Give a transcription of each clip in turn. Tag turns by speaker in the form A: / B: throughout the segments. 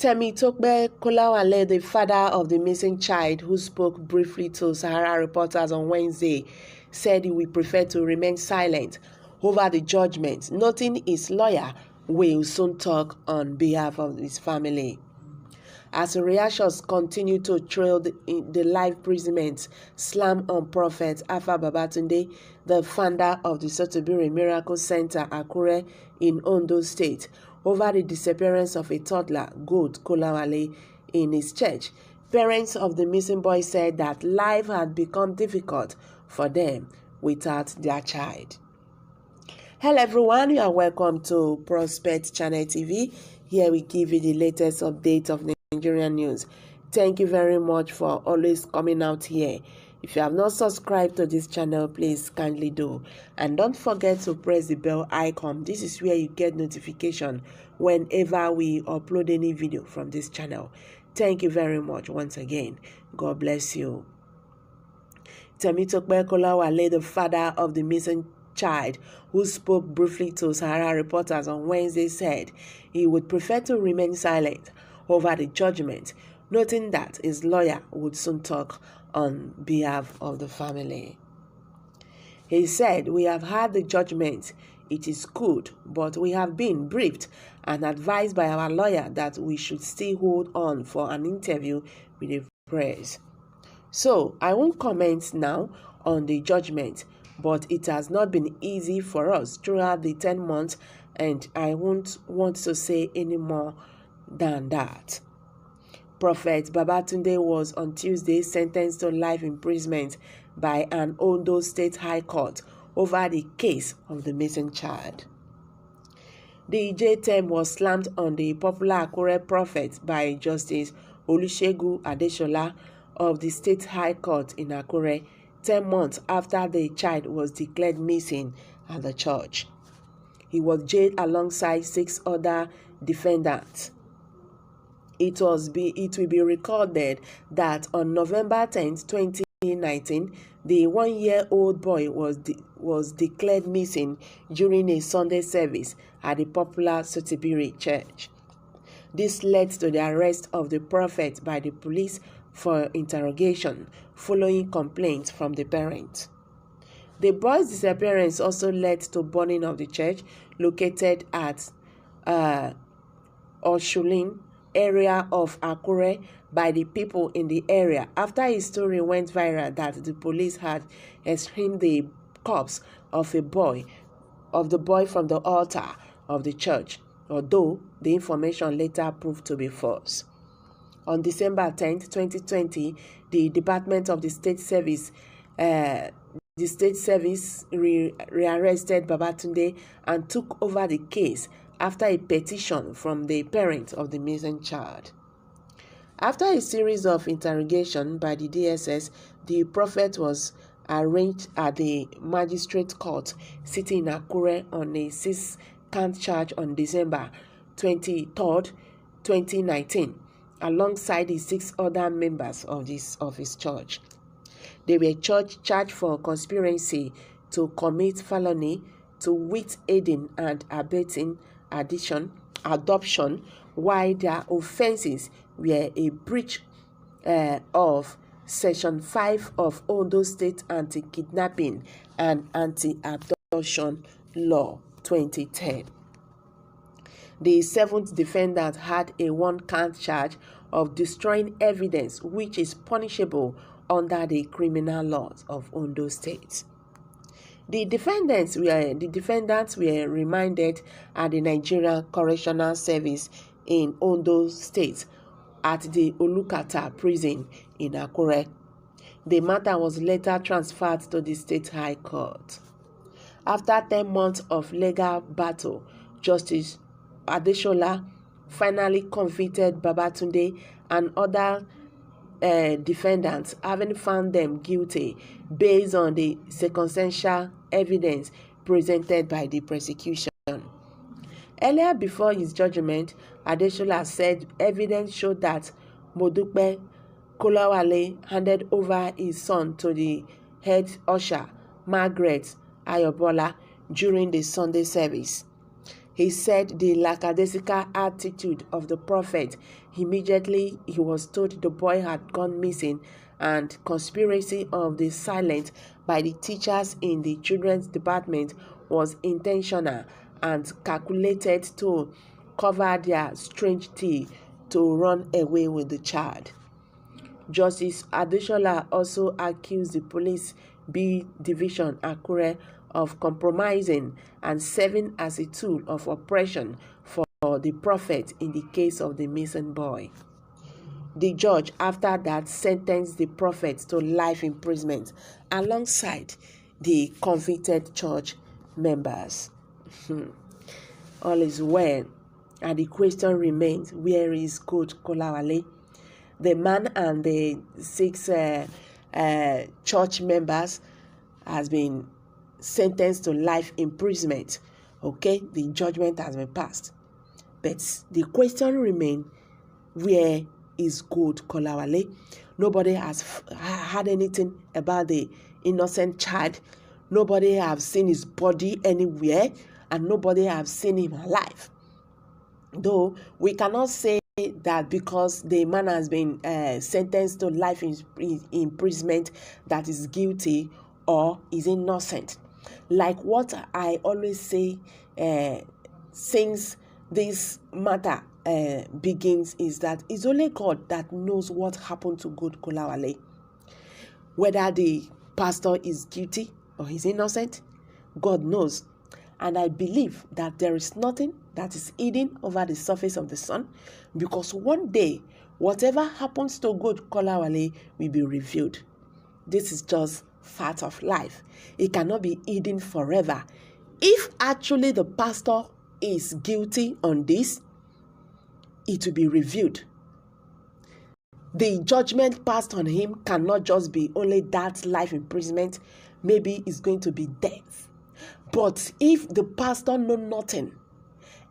A: Temitope Kolawale, the father of the missing child who spoke briefly to Sahara reporters on Wednesday, said he would prefer to remain silent over the judgment, noting his lawyer will soon talk on behalf of his family. As reactions continue to trail the life imprisonment slam on Prophet Alpha Babatunde, the founder of the SOTITOBIRE Miracle Center, Akure, in Ondo State, over the disappearance of a toddler, Gold Kolawale, in his church. Parents of the missing boy said that life had become difficult for them without their child. Hello everyone, you are welcome to Prospect Channel TV. Here we give you the latest update of Nigerian news. Thank you very much for always coming out here. If you have not subscribed to this channel, please kindly do. And don't forget to press the bell icon. This is where you get notification whenever we upload any video from this channel. Thank you very much once again. God bless you. Temitope Kolawale, the father of the missing child who spoke briefly to Sahara reporters on Wednesday, said he would prefer to remain silent over the judgment, noting that his lawyer would soon talk on behalf of the family. He said, "We have had the judgment. It is good, but we have been briefed and advised by our lawyer that we should still hold on for an interview with the press. So I won't comment now on the judgment, but it has not been easy for us throughout the 10 months, and I won't want to say any more than that." Prophet Babatunde was on Tuesday sentenced to life imprisonment by an Ondo State High Court over the case of the missing child. The jail term was slammed on the popular Akure prophet by Justice Olusegun Adeshola of the State High Court in Akure, 10 months after the child was declared missing at the church. He was jailed alongside 6 other defendants. It will be recorded that on November 10, 2019, the 1-year-old boy was declared missing during a Sunday service at the popular SOTITOBIRE church. This led to the arrest of the prophet by the police for interrogation, following complaints from the parents. The boy's disappearance also led to burning of the church located at Oshulin area of Akure by the people in the area after a story went viral that the police had exhumed the corpse of the boy from the altar of the church, although the information later proved to be false. On December 10, 2020, the Department of the State Service rearrested Babatunde and took over the case after a petition from the parents of the missing child. After a series of interrogation by the DSS, the prophet was arraigned at the magistrate court sitting in Akure on a 6-count charge on December 23, 2019, alongside the 6 other members of his church. They were charged for conspiracy to commit felony, to wit aiding and abetting adoption, while their offences were a breach of Section 5 of Ondo State Anti-Kidnapping and Anti-Abduction Law 2010. The 7th defendant had a 1-count charge of destroying evidence, which is punishable under the criminal laws of Ondo State. The defendants were remanded at the Nigerian Correctional Service in Ondo State at the Olukata prison in Akure. The matter was later transferred to the State High Court. After 10 months of legal battle, Justice Adeshola finally convicted Babatunde and other defendants, having found them guilty based on the circumstantial evidence presented by the prosecution. Earlier, before his judgment, Adeshola said evidence showed that Modupe Kolawale handed over his son to the head usher, Margaret Ayobola, during the Sunday service. He said the lackadaisical attitude of the prophet immediately he was told the boy had gone missing, and conspiracy of the silent by the teachers in the children's department was intentional and calculated to cover their strange deed to run away with the child. Justice Adeshola also accused the Police B Division Akure of compromising and serving as a tool of oppression for the prophet in the case of the missing boy. The judge, after that, sentenced the prophet to life imprisonment alongside the convicted church members. All is well, and the question remains, where is Coach Kolawale? The man and the 6 church members has been sentenced to life imprisonment. Okay, the judgment has been passed. But the question remains, where is good Kolawale? Nobody has had anything about the innocent child. Nobody have seen his body anywhere, and nobody have seen him alive. Though we cannot say that because the man has been sentenced to life imprisonment that is guilty or is innocent. Like what I always say, since this matter begins, is that it's only God that knows what happened to good Kolawale. Whether the pastor is guilty or is innocent, God knows. And I believe that there is nothing that is hidden over the surface of the sun, because one day, whatever happens to good Kolawale will be revealed. This is just fact of life. It cannot be hidden forever. If actually the pastor is guilty on this, it will be revealed. The judgment passed on him cannot just be only that life imprisonment. Maybe it's going to be death. But if the pastor knows nothing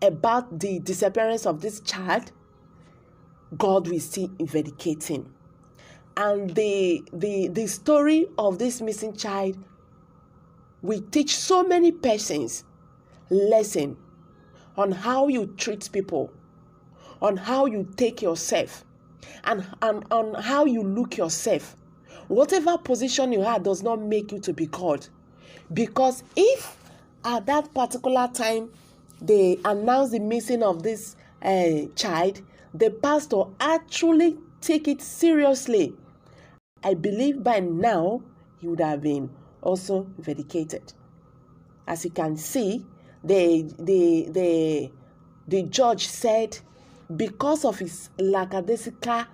A: about the disappearance of this child, God will still vindicate him. And the story of this missing child will teach so many persons lesson on how you treat people, on how you take yourself, and on how you look yourself. Whatever position you have does not make you to be God. Because if at that particular time they announce the missing of this child, the pastor actually take it seriously, I believe by now he would have been also vindicated. As you can see, the judge said because of his lackadaisical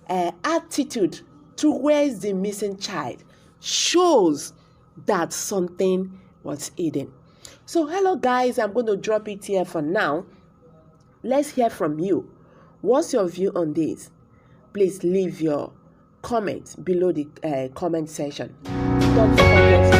A: attitude towards the missing child shows that something was hidden. So hello guys, I'm going to drop it here for now. Let's hear from you. What's your view on this? Please leave your comment below the comment section. Don't forget